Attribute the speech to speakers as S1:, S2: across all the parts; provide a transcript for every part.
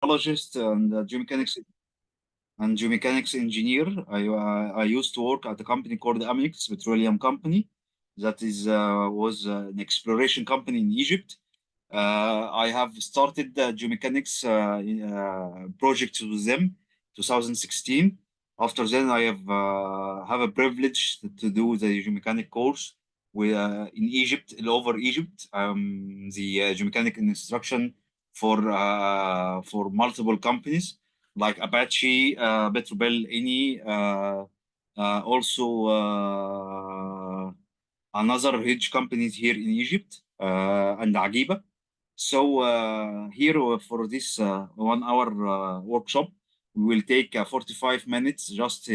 S1: geologist and geomechanics engineer. I used to work at a company called Amix Petroleum Company, that is was an exploration company in Egypt. I have started the geomechanics project with them 2016. After then, I have a privilege to do the geomechanic course in Egypt, all over Egypt. The geomechanic instruction for multiple companies like Apache, Petrobel, Eni, also another huge companies here in Egypt, and Agiba. So here for this 1 hour workshop, we will take 45 minutes just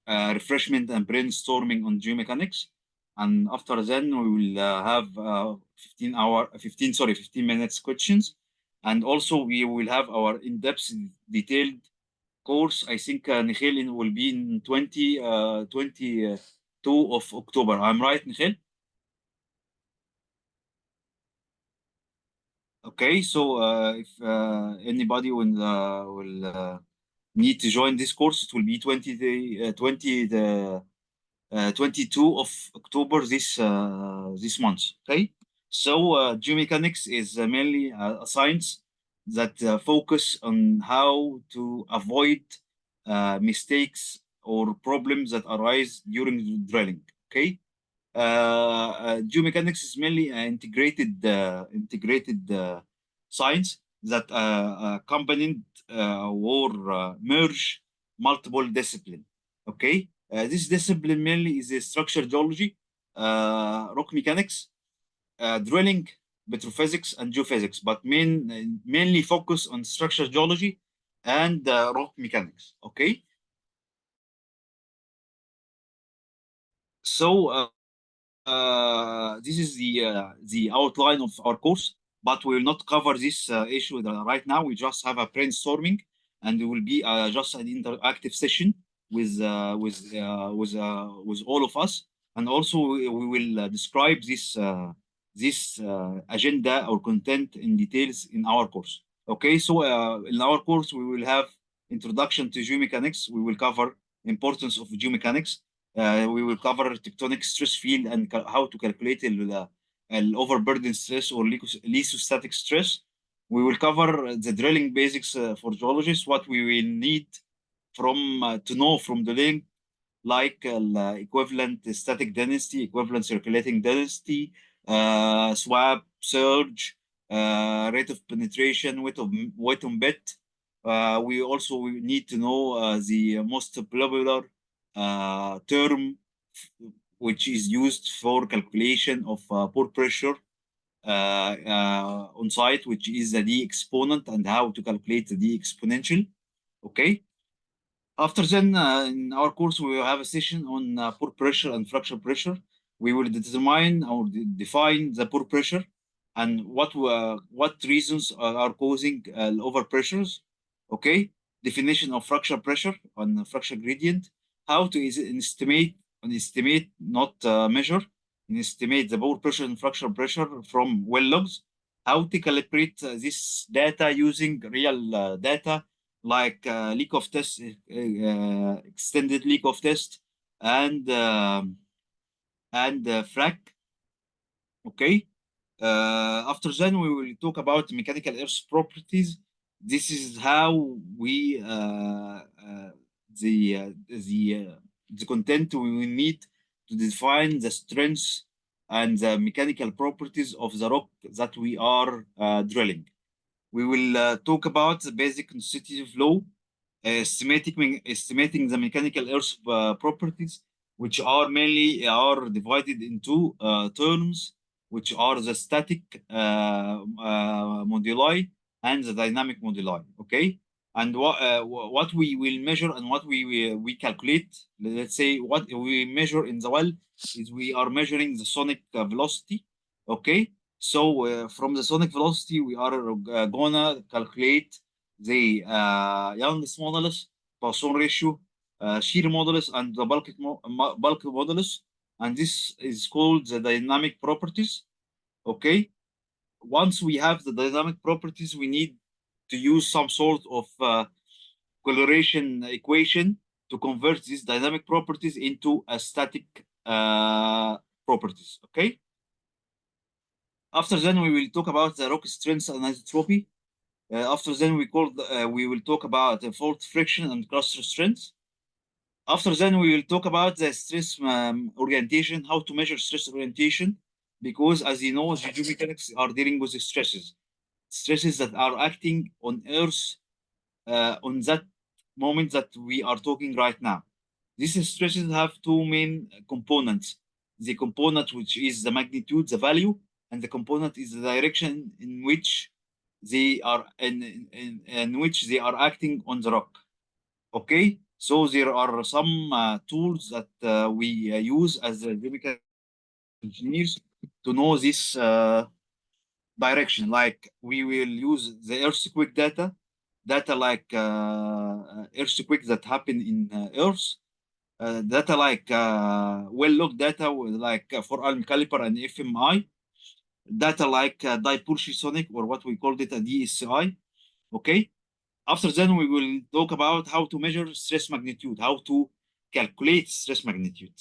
S1: refreshment and brainstorming on geomechanics. And after then, we will have 15 minutes questions. And also we will have our in-depth detailed course. I think Nikhil will be in 22 of October. I'm right, Nikhil? Okay, so if anybody will need to join this course, it will be 22 of October this month. Okay, so geomechanics is mainly a science that focus on how to avoid mistakes or problems that arise during drilling. Okay, geomechanics is mainly an integrated science that accompanied or merge multiple discipline. Okay, this discipline mainly is structural geology, rock mechanics, drilling, petrophysics, and geophysics, but mainly focus on structural geology and rock mechanics. Okay, so this is the outline of our course, but we will not cover this issue right now. We just have a brainstorming, and it will be just an interactive session with all of us, and also we will describe this agenda or content in details in our course. Okay, so in our course we will have introduction to geomechanics. We will cover importance of geomechanics. We will cover tectonic stress field and how to calculate overburden stress or lithostatic stress. We will cover the drilling basics for geologists, what we will need to know from the link, like equivalent static density, equivalent circulating density, swap, surge, rate of penetration, weight on bit. We also need to know the most popular term which is used for calculation of pore pressure on site, which is the D exponent, and how to calculate the D exponential. Okay. After then, in our course, we will have a session on pore pressure and fracture pressure. We will determine or define the pore pressure and what reasons are causing overpressures. Okay, definition of fracture pressure and fracture gradient. How to estimate, not measure, and estimate the pore pressure and fracture pressure from well logs. How to calibrate this data using real data like leak of test, extended leak of test, and frac. Okay. After then, we will talk about mechanical earth properties. This is how we the content we will need to define the strengths and the mechanical properties of the rock that we are drilling. We will talk about the basic constitutive law, estimating the mechanical earth properties, which are mainly are divided into terms, which are the static moduli and the dynamic moduli. Okay, and what we will measure and what we calculate. Let's say what we measure in the well is we are measuring the sonic velocity. Okay, so from the sonic velocity, we are gonna calculate the Young's modulus, Poisson ratio, shear modulus, and the bulk modulus, and this is called the dynamic properties. Okay. Once we have the dynamic properties, we need to use some sort of coloration equation to convert these dynamic properties into a static properties. Okay. After then, we will talk about the rock strength and isotropy. After then, we will talk about fault friction and cluster strength. After then, we will talk about the stress orientation, how to measure stress orientation, because as you know, the geomechanics are dealing with stresses that are acting on Earth on that moment that we are talking right now. These stresses have two main components. The component which is the magnitude, the value, and the component is the direction in which they are in which they are acting on the rock. Okay, so there are some tools that we use as chemical engineers to know this direction. Like we will use the earthquake data like earthquakes that happen in Earth, data like well-logged data like for Alm caliper and FMI, data like dipole sonic or what we called it a DSI. Okay. After then, we will talk about how to measure stress magnitude, how to calculate stress magnitude.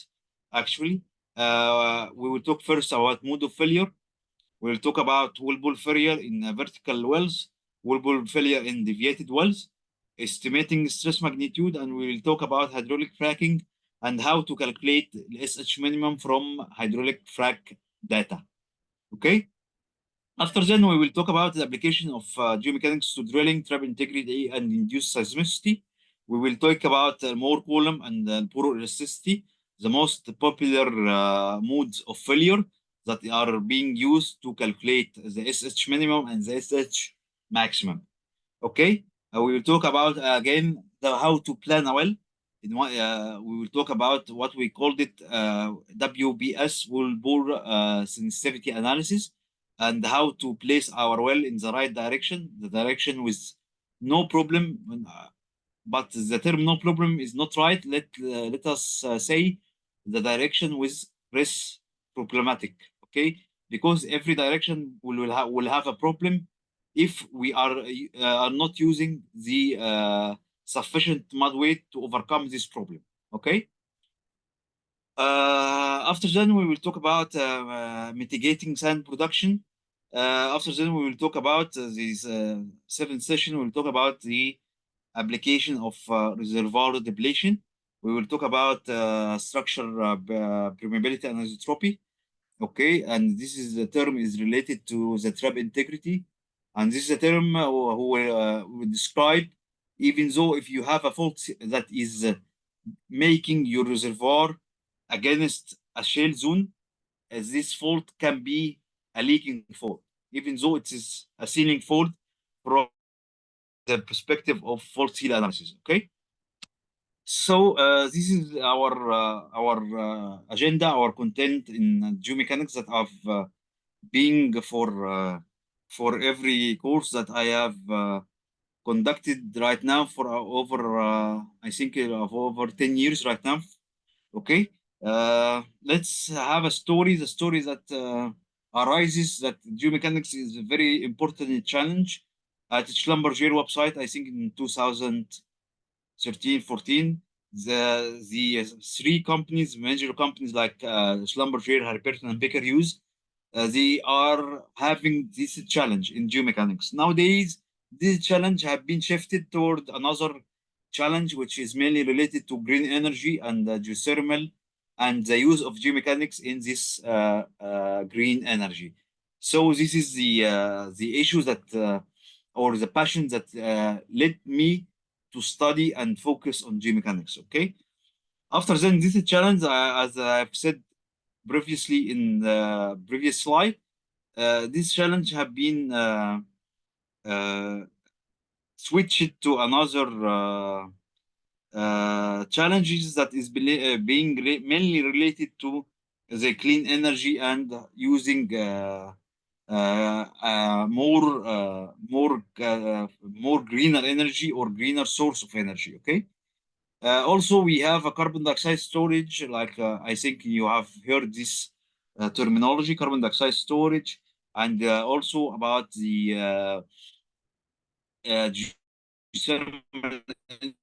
S1: Actually, we will talk first about mode of failure. We'll talk about Wellbore failure in vertical wells, Wellbore failure in deviated wells, estimating stress magnitude, and we will talk about hydraulic fracking and how to calculate the SH minimum from hydraulic frac data. Okay. After then, we will talk about the application of geomechanics to drilling, trap integrity, and induced seismicity. We will talk about more column and pore elasticity, the most popular modes of failure that are being used to calculate the SH minimum and the SH maximum. Okay, we will talk about again how to plan a well. We will talk about what we called it WBS, Wellbore sensitivity analysis, and how to place our well in the right direction, the direction with no problem. But the term "no problem" is not right. Let us say the direction with less problematic. Okay, because every direction will have a problem if we are not using the sufficient mud weight to overcome this problem. Okay. After then, we will talk about mitigating sand production. After then, we will talk about this seventh session. We will talk about the application of reservoir depletion. We will talk about structure permeability and isotropy. Okay, and this is the term is related to the trap integrity, and this is a term who will describe even though if you have a fault that is making your reservoir against a shale zone, as this fault can be a leaking fault, even though it is a sealing fault from the perspective of fault seal analysis. Okay, so this is our agenda, our content in geomechanics that I've being for every course that I have conducted right now for over I think of over 10 years right now. Okay, let's have a story. The story that arises that geomechanics is a very important challenge at Schlumberger website. I think in 2013, 14, the three companies, major companies like Schlumberger, Halliburton, and Baker Hughes, they are having this challenge in geomechanics. Nowadays, this challenge have been shifted toward another challenge, which is mainly related to green energy and geothermal and the use of geomechanics in this green energy. So this is the issue that or the passion that led me to study and focus on geomechanics. Okay. After then, this challenge, as I've said previously in the previous slide, this challenge have been uh, switched to another challenges that is being mainly related to the clean energy and using more greener energy or greener source of energy. Okay. Also, we have a carbon dioxide storage. Like I think you have heard this terminology, carbon dioxide storage, and also about geothermal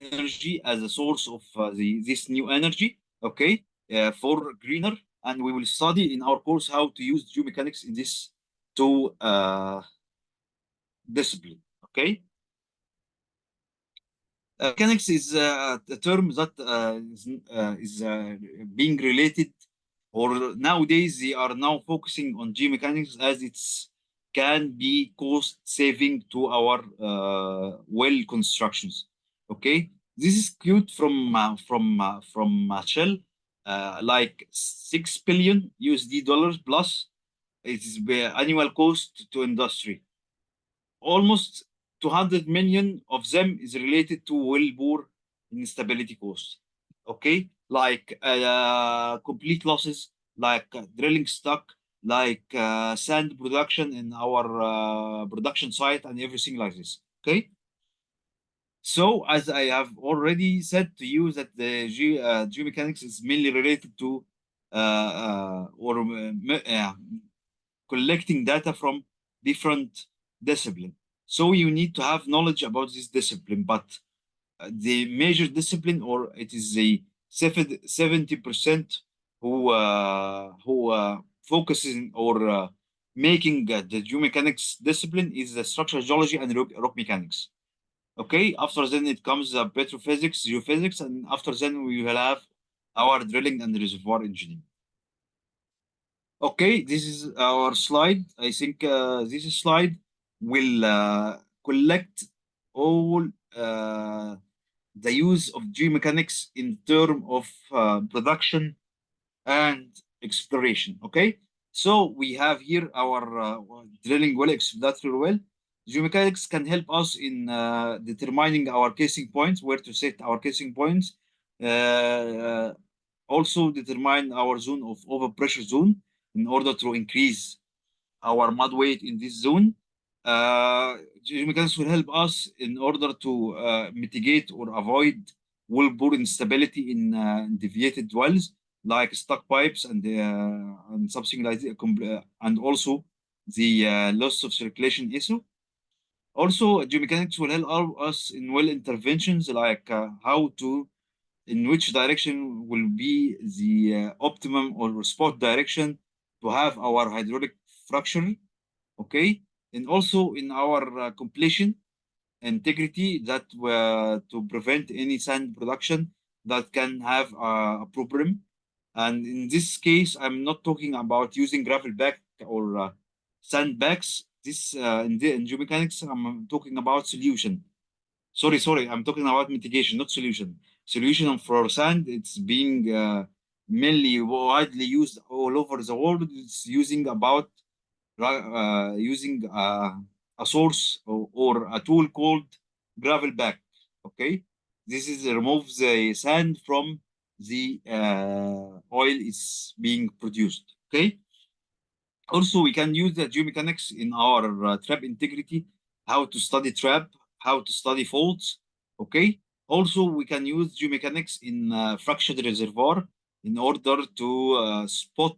S1: energy as a source of this new energy, okay, for greener. And we will study in our course how to use geomechanics in this two discipline, okay. Mechanics is a term that is being related, or nowadays they are now focusing on geomechanics as it's can be cost saving to our well constructions. Okay, this is quote from Shell, like 6 billion USD dollars plus. It is the annual cost to industry. Almost 200 million of them is related to Wellbore instability costs. Okay, like complete losses, like drilling stuck, like sand production in our production site, and everything like this. Okay, so as I have already said to you that the geomechanics is mainly related to collecting data from different discipline. So you need to have knowledge about this discipline, but the major discipline, or it is the 70% who focuses or making the geomechanics discipline is the structural geology and rock mechanics. Okay, after then it comes petrophysics, geophysics, and after then we will have our drilling and reservoir engineering. Okay, this is our slide. I think this slide will collect all the use of geomechanics in term of production and exploration. Okay, so we have here our drilling well, exploratory well. Geomechanics can help us in determining our casing points, where to set our casing points. Also determine our zone of overpressure zone in order to increase our mud weight in this zone. Geomechanics will help us in order to mitigate or avoid wellbore instability in deviated wells like stuck pipes and something like that, and also the loss of circulation issue. Also, geomechanics will help us in well interventions like how to in which direction will be the optimum or spot direction to have our hydraulic fracture, okay, and also in our completion integrity that to prevent any sand production that can have a problem. And in this case, I'm not talking about using gravel back or sandbags. This in geomechanics, I'm talking about solution. Sorry, I'm talking about mitigation, not solution. Solution for sand, it's being mainly widely used all over the world. It's using about using a source or a tool called gravel back. Okay, this is removes the sand from the oil is being produced. Okay, also we can use the geomechanics in our trap integrity, how to study trap, how to study faults. Okay, also we can use geomechanics in fractured reservoir in order to spot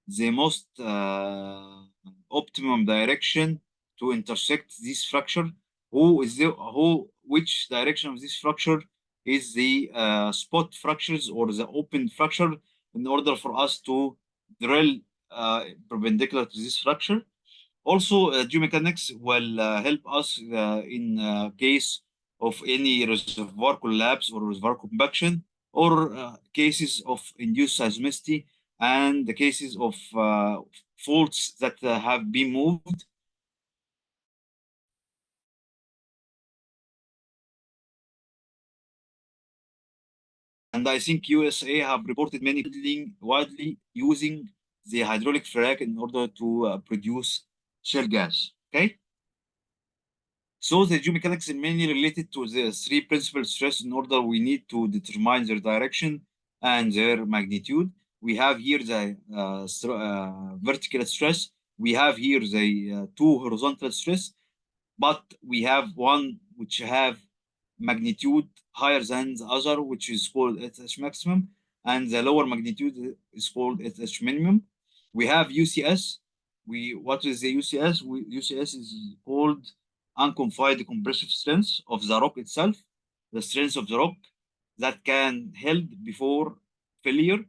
S1: the most optimum direction to intersect this fracture. Who is the who which direction of this fracture is the spot fractures or the open fracture in order for us to drill perpendicular to this fracture. Also, geomechanics will help us in case of any reservoir collapse or reservoir compaction, or cases of induced seismicity, and the cases of faults that have been moved. And I think USA have reported many widely using the hydraulic frac in order to produce shale gas. Okay. So the geomechanics is mainly related to the three principal stress in order we need to determine their direction and their magnitude. We have here the vertical stress. We have here the two horizontal stress, but we have one which have magnitude higher than the other, which is called SH maximum, and the lower magnitude is called SH minimum. We have UCS. What is the UCS? UCS is called unconfined compressive strength of the rock itself, the strength of the rock that can held before failure.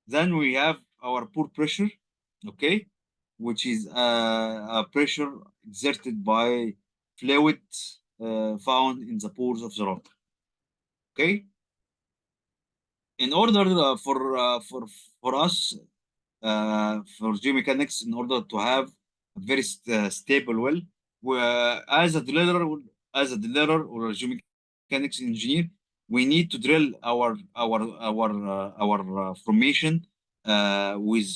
S1: Then we have our pore pressure, okay, which is a pressure exerted by fluid found in the pores of the rock. Okay, in order for us for geomechanics, in order to have a very stable well, as a driller or a geomechanics engineer, we need to drill our formation with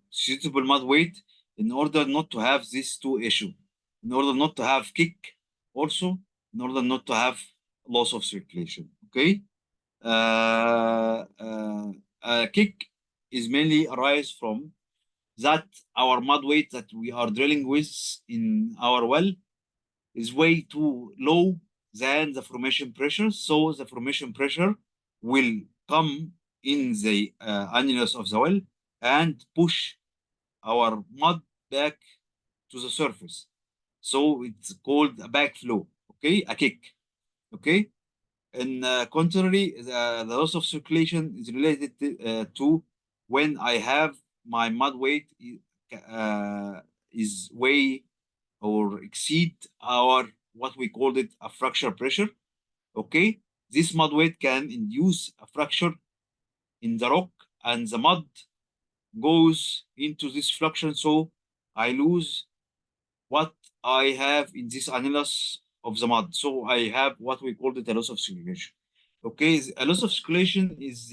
S1: suitable mud weight in order not to have these two issues, in order not to have kick, also in order not to have loss of circulation. Okay. Kick is mainly arise from that our mud weight that we are drilling with in our well is way too low than the formation pressure. So the formation pressure will come in the annulus of the well and push our mud back to the surface. So it's called a backflow, okay, a kick, okay. And contrary, the loss of circulation is related to when I have my mud weight is way or exceed our what we called it a fracture pressure. Okay, this mud weight can induce a fracture in the rock, and the mud goes into this fluxion, so I lose what I have in this annulus of the mud. So I have what we call it a loss of circulation. Okay, a loss of circulation is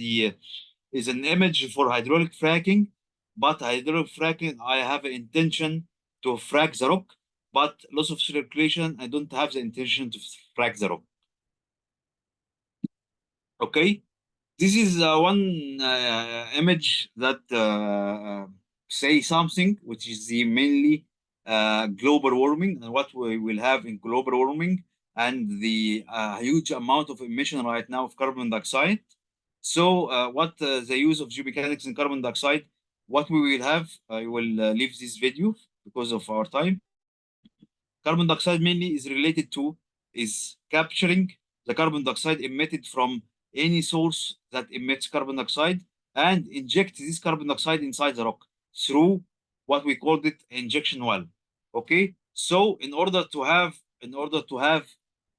S1: an image for hydraulic fracking, but hydraulic fracking I have an intention to frack the rock, but loss of circulation I don't have the intention to frack the rock. Okay, this is one image that say something, which is the mainly global warming and what we will have in global warming and the huge amount of emission right now of carbon dioxide. So what the use of geomechanics in carbon dioxide, what we will have, I will leave this video because of our time. Carbon dioxide mainly is related to is capturing the carbon dioxide emitted from any source that emits carbon dioxide and inject this carbon dioxide inside the rock through what we called it injection well. Okay, so in order to have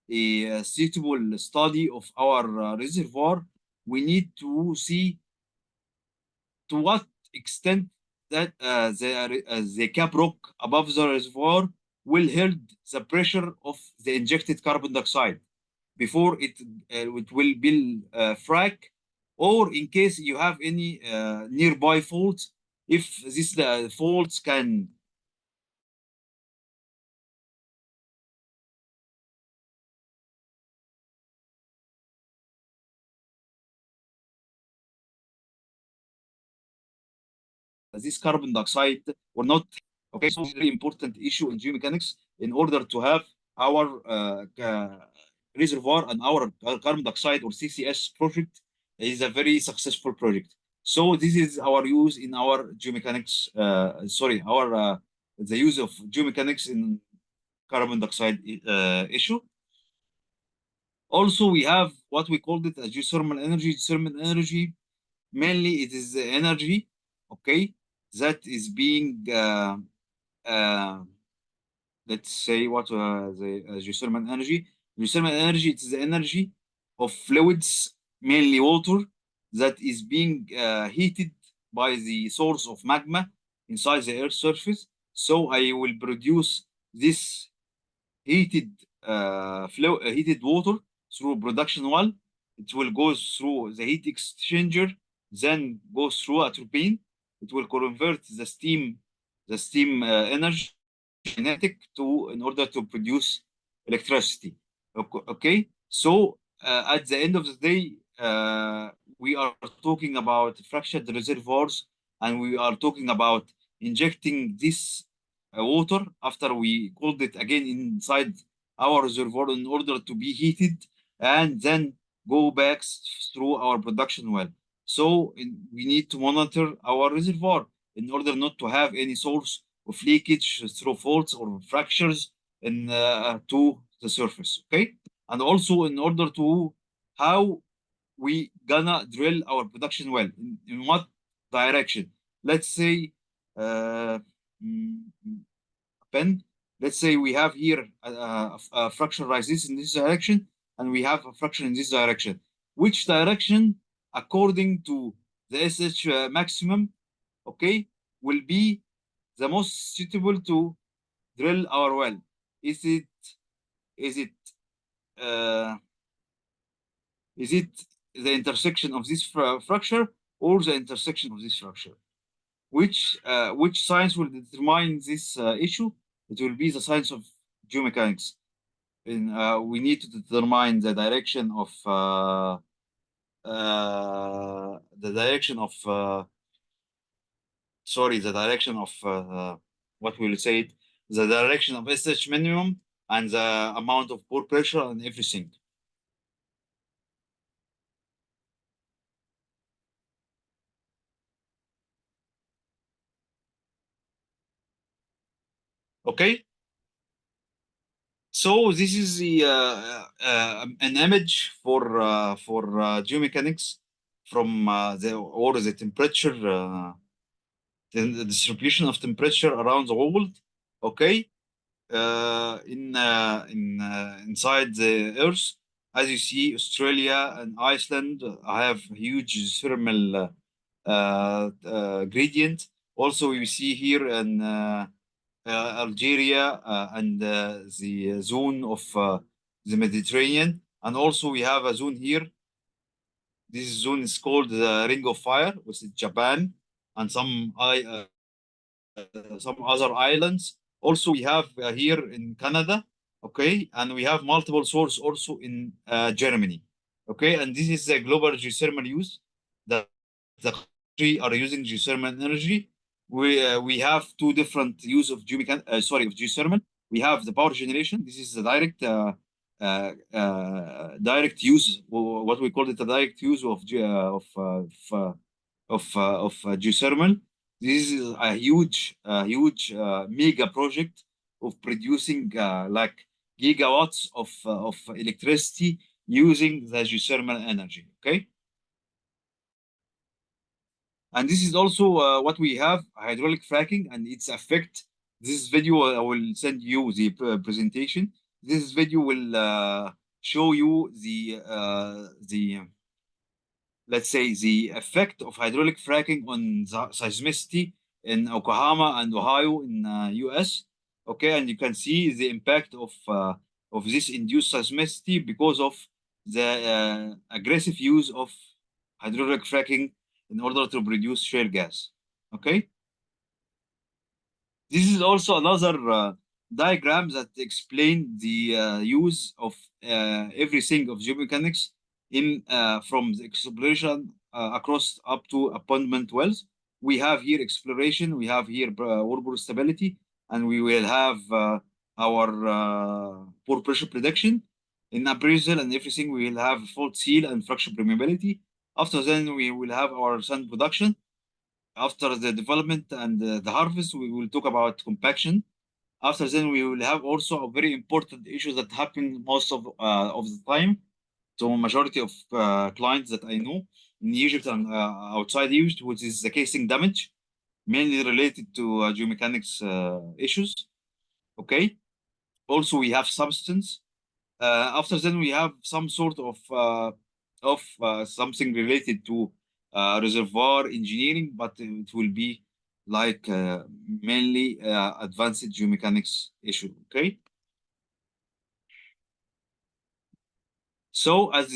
S1: a suitable study of our reservoir, we need to see to what extent that the cap rock above the reservoir will hold the pressure of the injected carbon dioxide before it will be frac, or in case you have any nearby faults, if these faults can this carbon dioxide or not. Okay, so it's a very important issue in geomechanics in order to have our reservoir and our carbon dioxide or CCS project is a very successful project. So this is our use in our geomechanics. Sorry, our the use of geomechanics in carbon dioxide issue. Also, we have what we called it a geothermal energy. Geothermal energy mainly it is the energy, okay, that is being uh, let's say what the geothermal energy. Geothermal energy it is the energy of fluids, mainly water, that is being heated by the source of magma inside the earth surface. So I will produce this heated water through production well. It will go through the heat exchanger, then goes through a turbine. It will convert the steam energy kinetic to in order to produce electricity. Okay, so at the end of the day, we are talking about fractured reservoirs, and we are talking about injecting this water after we cooled it again inside our reservoir in order to be heated and then go back through our production well. So we need to monitor our reservoir in order not to have any source of leakage through faults or fractures in to the surface. Okay, and also in order to how we gonna drill our production well in what direction. Let's say uh, mm, pen. Let's say we have here a fraction rises in this direction, and we have a fraction in this direction. Which direction, according to the SH maximum, okay, will be the most suitable to drill our well? Is it uh, is it the intersection of this fracture or the intersection of this fracture? Which science will determine this issue? It will be the science of geomechanics. We need to determine the direction of sorry, the direction of what will say it, the direction of SH minimum and the amount of pore pressure and everything. Okay, so this is an image for geomechanics from the temperature, the distribution of temperature around the world. Okay, inside the Earth, as you see, Australia and Iceland have huge thermal gradient. Also, you see here in Algeria and the zone of the Mediterranean, and also we have a zone here. This zone is called the Ring of Fire, which is Japan and some other islands. Also, we have here in Canada, okay, and we have multiple sources also in Germany, okay, and this is the global geothermal use that the country are using geothermal energy. We have two different use of geothermal. We have the power generation. This is the direct use, what we call it, the direct use of geothermal. This is a huge mega project of producing like gigawatts of electricity using the geothermal energy. Okay, and this is also what we have hydraulic fracking and its effect. This video I will send you the presentation. This video will show you the let's say the effect of hydraulic fracking on the seismicity in Oklahoma and Ohio in US. Okay, and you can see the impact of this induced seismicity because of the aggressive use of hydraulic fracking in order to produce shale gas. Okay. This is also another diagram that explain the use of everything of geomechanics in from the exploration across up to abandonment wells. We have here exploration, we have here Wellbore stability, and we will have our pore pressure prediction. In appraisal and everything, we will have fault seal and fracture permeability. After then, we will have our sand production. After the development and the harvest, we will talk about compaction. After then, we will have also a very important issue that happen most of the time. So majority of clients that I know in Egypt and outside Egypt, which is the casing damage, mainly related to geomechanics issues. Okay. Also, we have substance. After then, we have some sort of something related to reservoir engineering, but it will be like mainly advanced geomechanics issue. Okay. So as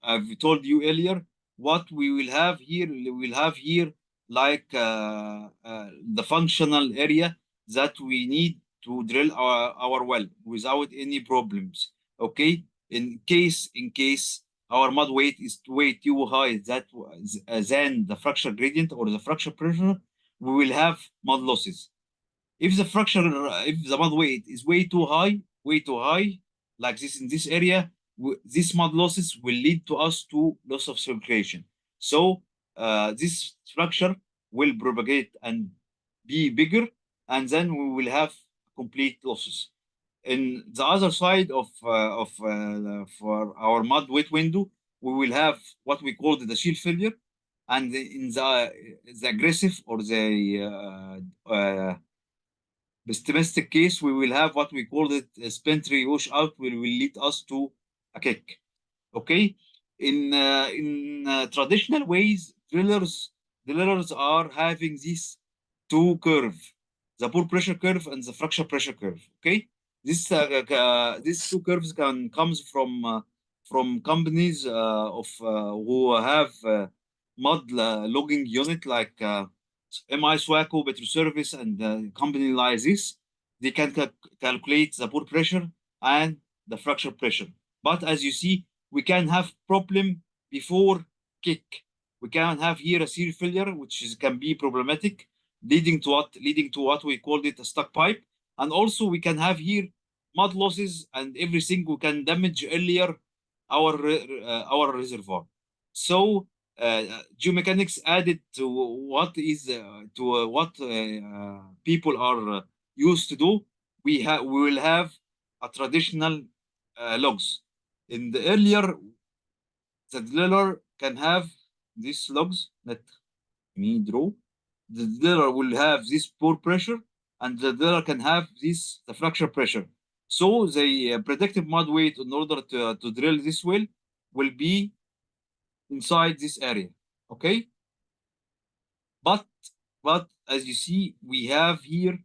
S1: I've told you earlier, what we will have here, we will have here like the functional area that we need to drill our well without any problems. Okay, in case our mud weight is way too high than the fracture gradient or the fracture pressure, we will have mud losses. If the mud weight is way too high, like this in this area, this mud losses will lead to us to loss of circulation. So this structure will propagate and be bigger, and then we will have complete losses. In the other side for our mud wet window, we will have what we call the shield failure, and in the aggressive or the pessimistic case, we will have what we call it a spentry washout, will lead us to a kick. Okay, in traditional ways, drillers are having these two curve, the pore pressure curve and the fracture pressure curve. Okay, these two curves can comes from companies who have mud logging unit like MI Swaco, Petroservice, and company like this. They can calculate the pore pressure and the fracture pressure. But as you see, we can have problem before kick. We can have here a serial failure, which can be problematic, leading to what we called it a stuck pipe. And also we can have here mud losses and everything. We can damage earlier our reservoir. So geomechanics added to what people are used to do. We will have a traditional logs. In the earlier, the driller can have these logs. Let me draw. The driller will have this pore pressure, and the driller can have this the fracture pressure. So the predictive mud weight in order to drill this well will be inside this area. Okay, but as you see, we have here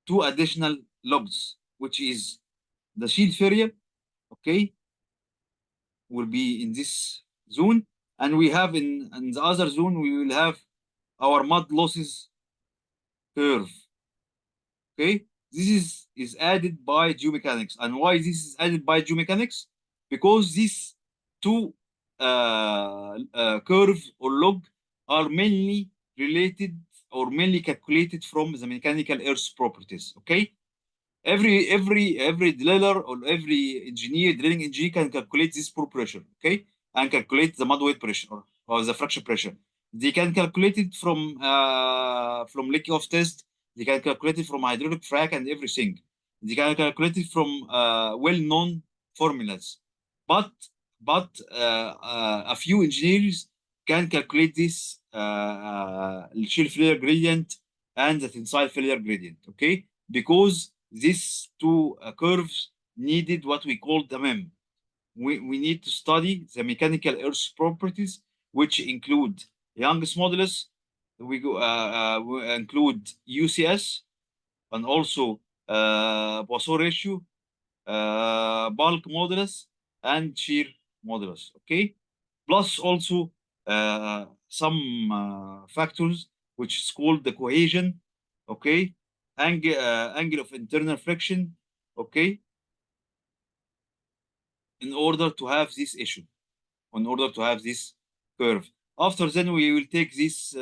S1: two additional logs, which is the shield failure. Okay, will be in this zone, and we have in the other zone we will have our mud losses curve. Okay, this is added by geomechanics. And why this is added by geomechanics? Because these two curve or log are mainly related or mainly calculated from the mechanical earth properties. Okay, every driller or every drilling engineer can calculate this pore pressure. Okay, and calculate the mud weight pressure or the fracture pressure. They can calculate it from leak off test. They can calculate it from hydraulic frac and everything. They can calculate it from well-known formulas. But a few engineers can calculate this chill failure gradient and the tensile failure gradient. Okay, because these two curves needed what we call the MEM. We need to study the mechanical earth properties, which include Young's modulus. We include UCS and also Poisson ratio, bulk modulus, and shear modulus. Okay, plus also some factors which is called the cohesion. Okay, angle of internal friction. Okay, in order to have this issue, in order to have this curve. After then, we will take this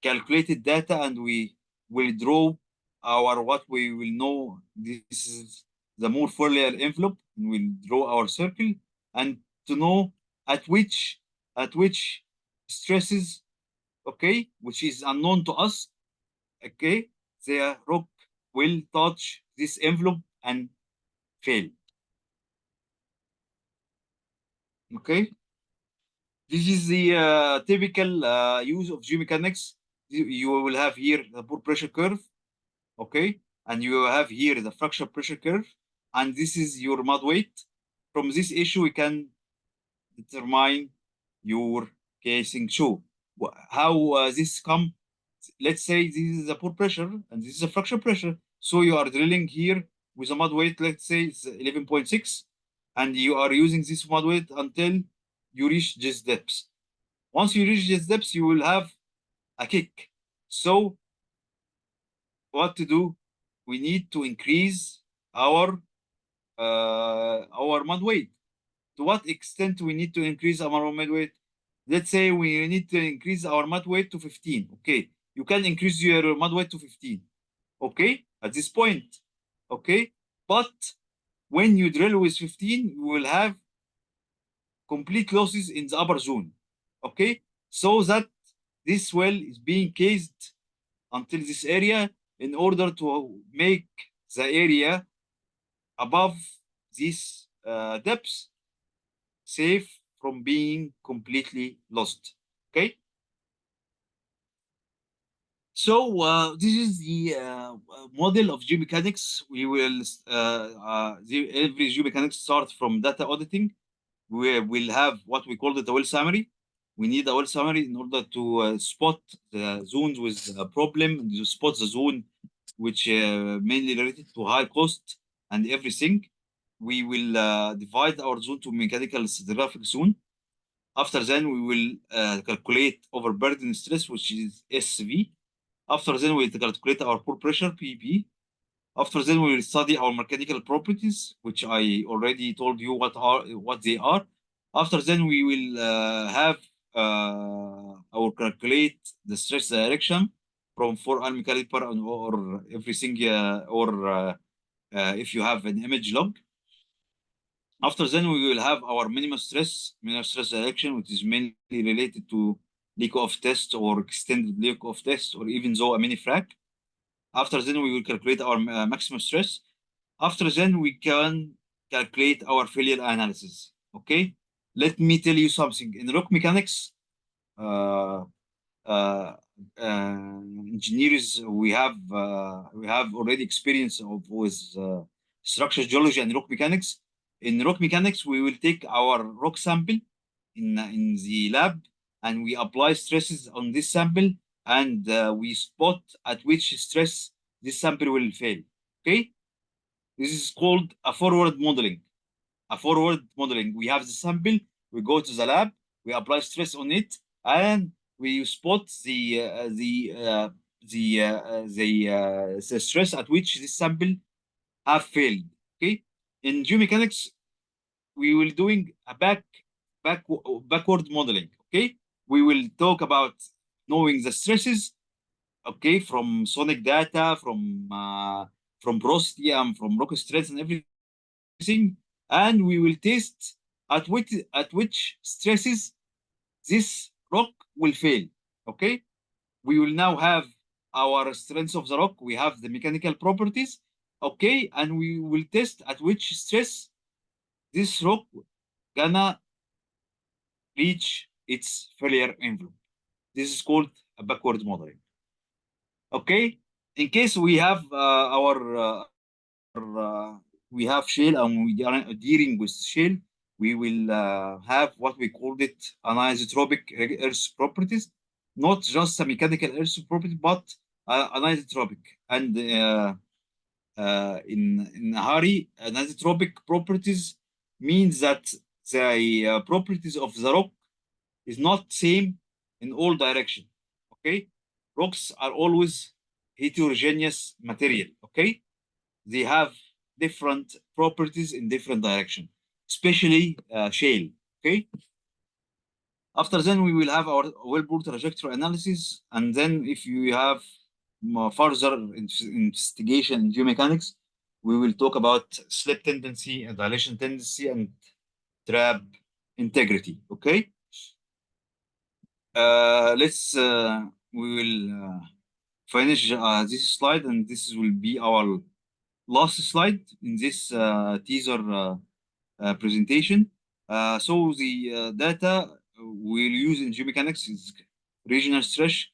S1: calculated data and we will draw our what we will know. This is the more foliar envelope, and we'll draw our circle and to know at which stresses, okay, which is unknown to us, okay, the rock will touch this envelope and fail. Okay, this is the typical use of geomechanics. You will have here the pore pressure curve, okay, and you have here the fracture pressure curve, and this is your mud weight. From this issue, we can determine your casing show. How this come? Let's say this is a pore pressure and this is a fracture pressure. So you are drilling here with a mud weight, let's say it's 11.6, and you are using this mud weight until you reach this depth. Once you reach this depth, you will have a kick. So what to do? We need to increase our mud weight. To what extent we need to increase our mud weight? Let's say we need to increase our mud weight to 15. Okay, you can increase your mud weight to 15. Okay, at this point. Okay, but when you drill with 15, you will have complete losses in the upper zone. Okay, so that this well is being cased until this area in order to make the area above these depths safe from being completely lost. Okay. So this is the model of geomechanics. We will every geomechanics start from data auditing. We will have what we call the well summary. We need a well summary in order to spot the zones with a problem, and to spot the zone which mainly related to high cost and everything. We will divide our zone to mechanical stratigraphic zone. After then, we will calculate overburden stress, which is SV. After then, we will calculate our pore pressure, PP. After then, we will study our mechanical properties, which I already told you what they are. After then, we will have our calculate the stress direction from 4 alm caliper or everything, if you have an image log. After then, we will have our minimum stress direction, which is mainly related to leak-off test or extended leak-off test, or even though a mini frac. After then, we will calculate our maximum stress. After then, we can calculate our failure analysis. Okay, let me tell you something. In rock mechanics, uh, uh, engineers, we have already experience with structural geology and rock mechanics. In rock mechanics, we will take our rock sample in the lab, and we apply stresses on this sample, and we spot at which stress this sample will fail. Okay, this is called a forward modeling. A forward modeling. We have the sample, we go to the lab, we apply stress on it, and we spot the stress at which this sample have failed. Okay. In geomechanics, we will doing a back backward modeling. Okay. We will talk about knowing the stresses. Okay, from sonic data, from porosity, and from rock stress and everything, and we will test at which stresses this rock will fail. Okay, we will now have our strength of the rock, we have the mechanical properties. Okay, and we will test at which stress this rock gonna reach its failure envelope. This is called a backward modeling. Okay, in case we have we have shale and we are dealing with shale, we will have what we called it anisotropic earth properties, not just a mechanical earth property, but anisotropic. And in a hurry, anisotropic properties means that the properties of the rock is not same in all direction. Okay, rocks are always heterogeneous material. Okay, they have different properties in different direction, especially shale. Okay. After then, we will have our wellbore trajectory analysis, and then if you have further investigation in geomechanics, we will talk about slip tendency and dilation tendency and trap integrity. Okay. Let's we will finish this slide, and this will be our last slide in this teaser presentation. So the data we'll use in geomechanics is regional stress,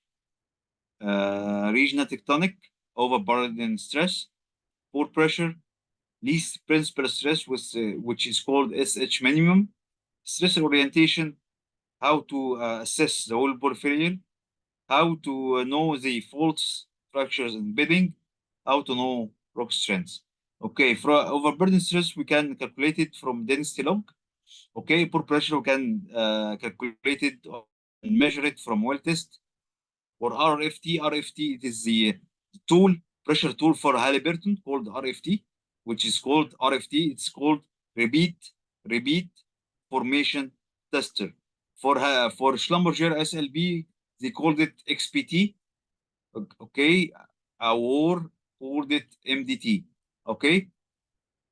S1: regional tectonic, overburden stress, pore pressure, least principal stress, which is called SH minimum, stress orientation, how to assess the whole bore failure, how to know the faults, fractures, and bedding, how to know rock strength. Okay, for overburden stress, we can calculate it from density log. Okay, pore pressure, we can calculate it and measure it from well test. For RFT, it is the tool, pressure tool for Halliburton called RFT, which is called RFT. It's called repeat formation tester. For Schlumberger SLB, they called it XPT. Okay, or called it MDT. Okay,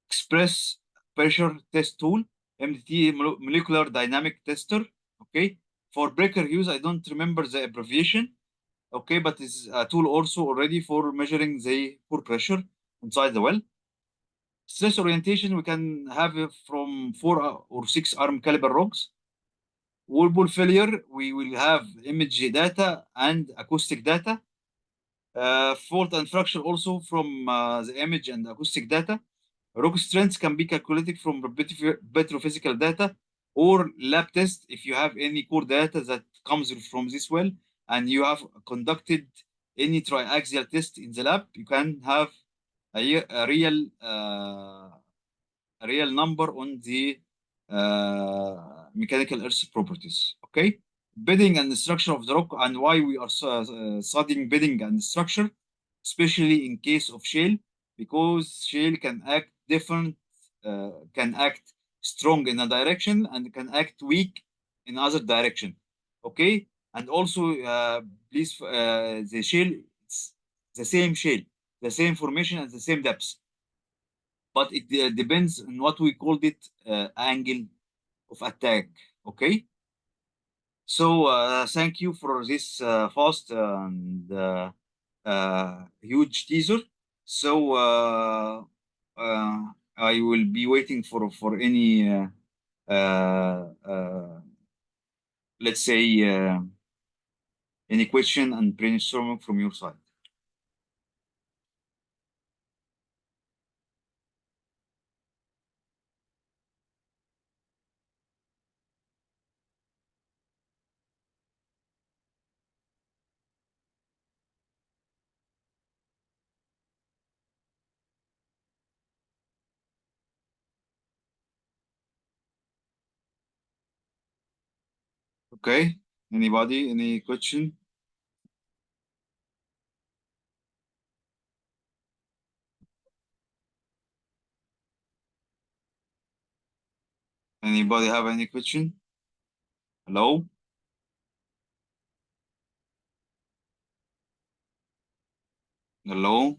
S1: express pressure test tool, MDT, molecular dynamic tester. Okay, For breaker use, I don't remember the abbreviation. Okay, but it's a tool also already for measuring the pore pressure inside the well. Stress orientation, we can have it from 4 or 6 arm caliber rods. Whirlpool failure, we will have image data and acoustic data. Fault and fracture also from the image and acoustic data. Rock strength can be calculated from petrophysical data or lab test if you have any core data that comes from this well and you have conducted any triaxial test in the lab, you can have a real number on the mechanical earth properties. Okay, bedding and the structure of the rock and why we are studying bedding and structure, especially in case of shale, because shale can act different, can act strong in a direction and can act weak in other direction. Okay, and also please, the shale, it's the same shale, the same formation and the same depth, but it depends on what we called it angle of attack. Okay, so thank you for this fast and huge teaser. So I will be waiting for any let's say any question and brainstorming from your side. Okay, anybody, any question? Anybody have any question? Hello, hello.